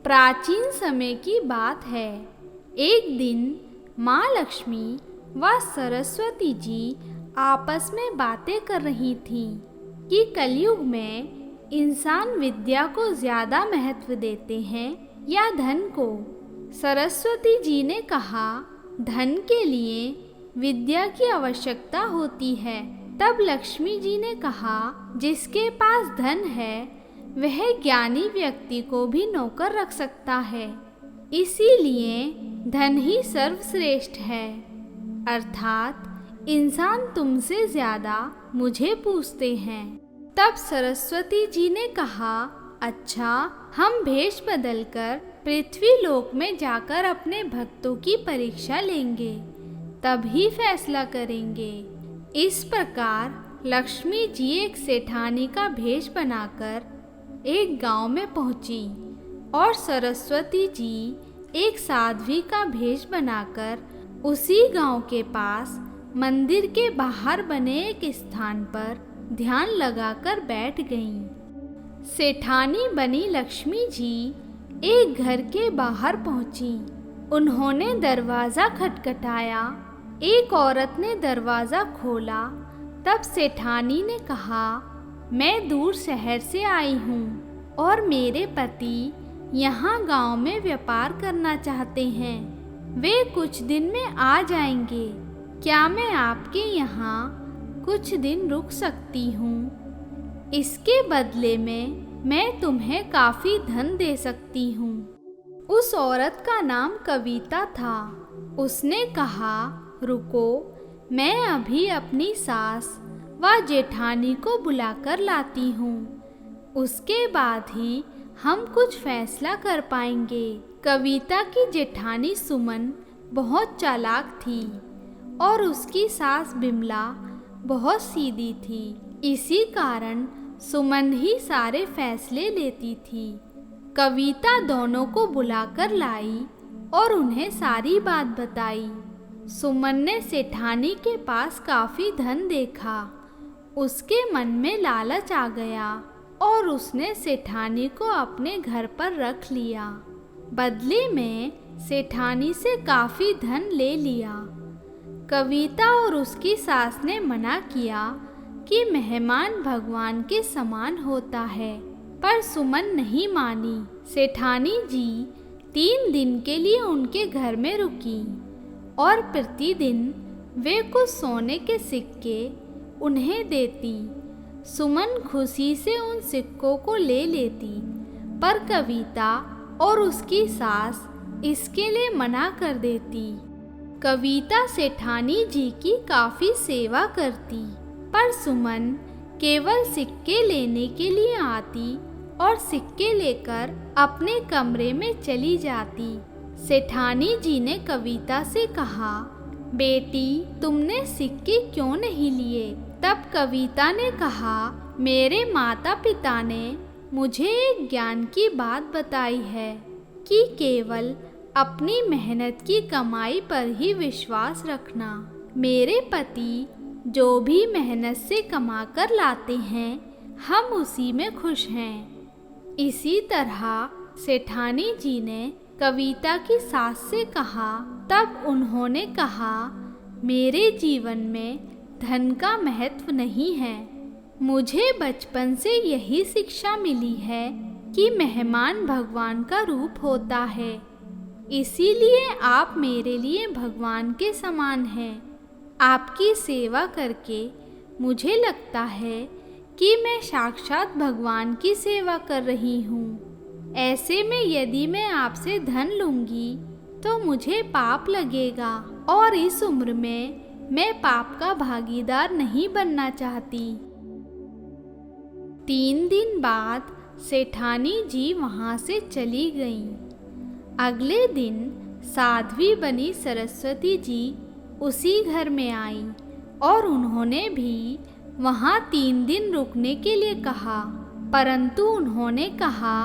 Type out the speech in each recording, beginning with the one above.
प्राचीन समय की बात है। एक दिन माँ लक्ष्मी व सरस्वती जी आपस में बातें कर रही थीं कि कलयुग में इंसान विद्या को ज़्यादा महत्व देते हैं या धन को। सरस्वती जी ने कहा, धन के लिए विद्या की आवश्यकता होती है। तब लक्ष्मी जी ने कहा, जिसके पास धन है वह ज्ञानी व्यक्ति को भी नौकर रख सकता है, इसीलिए धन ही सर्वश्रेष्ठ है। अर्थात इंसान तुमसे ज़्यादा मुझे पूछते हैं। तब सरस्वती जी ने कहा, अच्छा, हम भेष बदलकर पृथ्वी लोक में जाकर अपने भक्तों की परीक्षा लेंगे, तभी फैसला करेंगे। इस प्रकार लक्ष्मी जी एक सेठानी का भेष बनाकर एक गांव में पहुंची और सरस्वती जी एक साध्वी का भेष बनाकर उसी गांव के पास मंदिर के बाहर बने एक स्थान पर ध्यान लगाकर बैठ गईं। सेठानी बनी लक्ष्मी जी एक घर के बाहर पहुंची। उन्होंने दरवाज़ा खटखटाया। एक औरत ने दरवाज़ा खोला। तब सेठानी ने कहा, मैं दूर शहर से आई हूँ और मेरे पति यहाँ गांव में व्यापार करना चाहते हैं। वे कुछ दिन में आ जाएंगे। क्या मैं आपके यहाँ कुछ दिन रुक सकती हूँ? इसके बदले में मैं तुम्हें काफ़ी धन दे सकती हूँ। उस औरत का नाम कविता था। उसने कहा, रुको, मैं अभी अपनी सास व जेठानी को बुलाकर लाती हूँ। उसके बाद ही हम कुछ फैसला कर पाएंगे। कविता की जेठानी सुमन बहुत चालाक थी और उसकी सास बिमला बहुत सीधी थी। इसी कारण सुमन ही सारे फैसले लेती थी। कविता दोनों को बुलाकर लाई और उन्हें सारी बात बताई। सुमन ने सेठानी के पास काफ़ी धन देखा। उसके मन में लालच आ गया और उसने सेठानी को अपने घर पर रख लिया। बदले में सेठानी से काफ़ी धन ले लिया। कविता और उसकी सास ने मना किया कि मेहमान भगवान के समान होता है, पर सुमन नहीं मानी। सेठानी जी 3 दिन के लिए उनके घर में रुकी और प्रतिदिन वे कुछ सोने के सिक्के उन्हें देती। सुमन खुशी से उन सिक्कों को ले लेती, पर कविता और उसकी सास इसके लिए मना कर देती। कविता सेठानी जी की काफ़ी सेवा करती, पर सुमन केवल सिक्के लेने के लिए आती और सिक्के लेकर अपने कमरे में चली जाती। सेठानी जी ने कविता से कहा, बेटी, तुमने सिक्के क्यों नहीं लिए? तब कविता ने कहा, मेरे माता पिता ने मुझे एक ज्ञान की बात बताई है कि केवल अपनी मेहनत की कमाई पर ही विश्वास रखना। मेरे पति जो भी मेहनत से कमा कर लाते हैं, हम उसी में खुश हैं। इसी तरह सेठानी जी ने कविता की सास से कहा। तब उन्होंने कहा, मेरे जीवन में धन का महत्व नहीं है। मुझे बचपन से यही शिक्षा मिली है कि मेहमान भगवान का रूप होता है, इसीलिए आप मेरे लिए भगवान के समान हैं। आपकी सेवा करके मुझे लगता है कि मैं साक्षात भगवान की सेवा कर रही हूँ। ऐसे में यदि मैं आपसे धन लूँगी तो मुझे पाप लगेगा और इस उम्र में मैं पाप का भागीदार नहीं बनना चाहती। 3 दिन बाद सेठानी जी वहाँ से चली गईं। अगले दिन साध्वी बनी सरस्वती जी उसी घर में आईं और उन्होंने भी वहाँ 3 दिन रुकने के लिए कहा, परंतु उन्होंने कहा,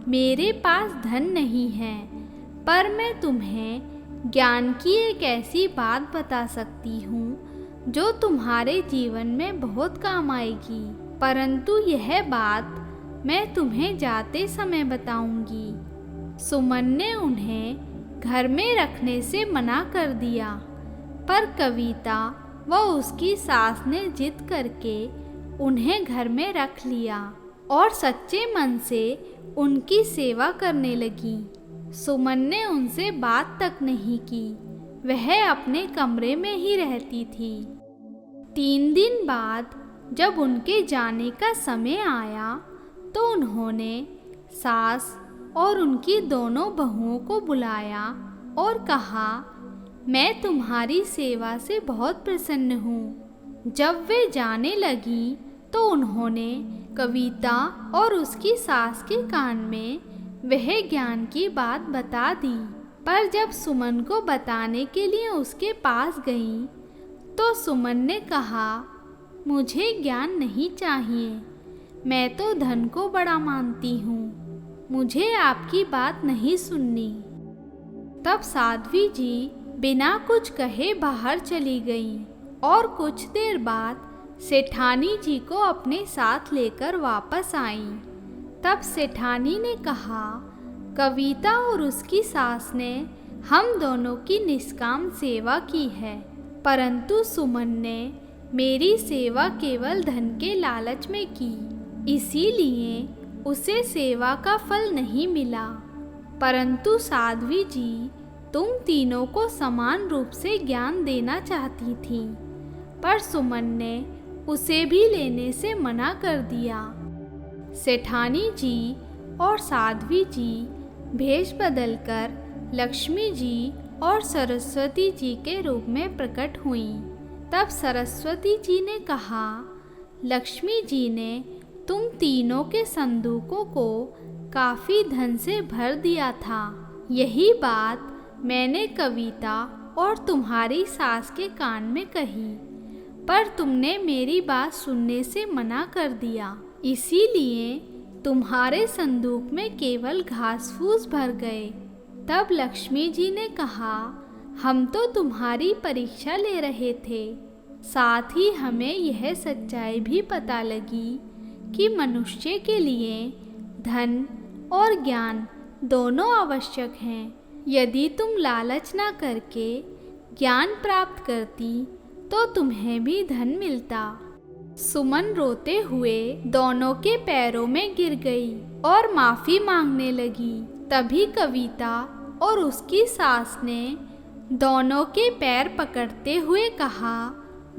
मेरे पास धन नहीं है, पर मैं तुम्हें ज्ञान की एक ऐसी बात बता सकती हूँ जो तुम्हारे जीवन में बहुत काम आएगी, परंतु यह बात मैं तुम्हें जाते समय बताऊंगी। सुमन ने उन्हें घर में रखने से मना कर दिया, पर कविता व उसकी सास ने जिद करके उन्हें घर में रख लिया और सच्चे मन से उनकी सेवा करने लगी। सुमन ने उनसे बात तक नहीं की, वह अपने कमरे में ही रहती थी। 3 दिन बाद जब उनके जाने का समय आया तो उन्होंने सास और उनकी दोनों बहुओं को बुलाया और कहा, मैं तुम्हारी सेवा से बहुत प्रसन्न हूँ। जब वे जाने लगी तो उन्होंने कविता और उसकी सास के कान में वह ज्ञान की बात बता दी, पर जब सुमन को बताने के लिए उसके पास गई तो सुमन ने कहा, मुझे ज्ञान नहीं चाहिए, मैं तो धन को बड़ा मानती हूँ, मुझे आपकी बात नहीं सुननी। तब साध्वी जी बिना कुछ कहे बाहर चली गईं और कुछ देर बाद सेठानी जी को अपने साथ लेकर वापस आईं। तब सेठानी ने कहा, कविता और उसकी सास ने हम दोनों की निष्काम सेवा की है, परंतु सुमन ने मेरी सेवा केवल धन के लालच में की, इसीलिए उसे सेवा का फल नहीं मिला। परंतु साध्वी जी तुम तीनों को समान रूप से ज्ञान देना चाहती थी, पर सुमन ने उसे भी लेने से मना कर दिया। सेठानी जी और साध्वी जी भेष बदलकर लक्ष्मी जी और सरस्वती जी के रूप में प्रकट हुईं। तब सरस्वती जी ने कहा, लक्ष्मी जी ने तुम तीनों के संदूकों को काफ़ी धन से भर दिया था। यही बात मैंने कविता और तुम्हारी सास के कान में कही, पर तुमने मेरी बात सुनने से मना कर दिया, इसीलिए तुम्हारे संदूक में केवल घास फूस भर गए। तब लक्ष्मी जी ने कहा, हम तो तुम्हारी परीक्षा ले रहे थे, साथ ही हमें यह सच्चाई भी पता लगी कि मनुष्य के लिए धन और ज्ञान दोनों आवश्यक हैं। यदि तुम लालच ना करके ज्ञान प्राप्त करती तो तुम्हें भी धन मिलता। सुमन रोते हुए दोनों के पैरों में गिर गई और माफ़ी मांगने लगी। तभी कविता और उसकी सास ने दोनों के पैर पकड़ते हुए कहा,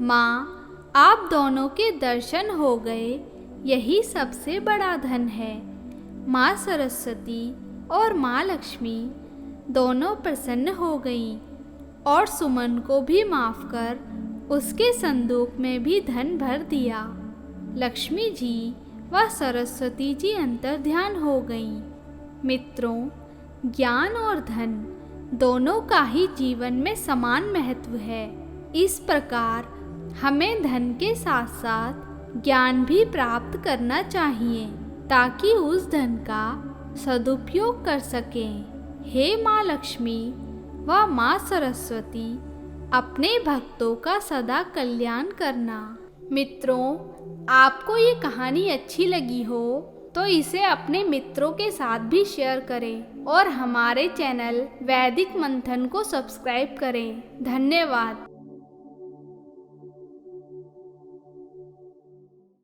माँ, आप दोनों के दर्शन हो गए, यही सबसे बड़ा धन है। माँ सरस्वती और माँ लक्ष्मी दोनों प्रसन्न हो गईं और सुमन को भी माफ़ कर उसके संदूक में भी धन भर दिया। लक्ष्मी जी व सरस्वती जी अंतर्ध्यान हो गईं। मित्रों, ज्ञान और धन दोनों का ही जीवन में समान महत्व है। इस प्रकार हमें धन के साथ साथ ज्ञान भी प्राप्त करना चाहिए ताकि उस धन का सदुपयोग कर सकें। हे माँ लक्ष्मी व माँ सरस्वती, अपने भक्तों का सदा कल्याण करना। मित्रों, आपको ये कहानी अच्छी लगी हो तो इसे अपने मित्रों के साथ भी शेयर करें और हमारे चैनल वैदिक मंथन को सब्सक्राइब करें। धन्यवाद।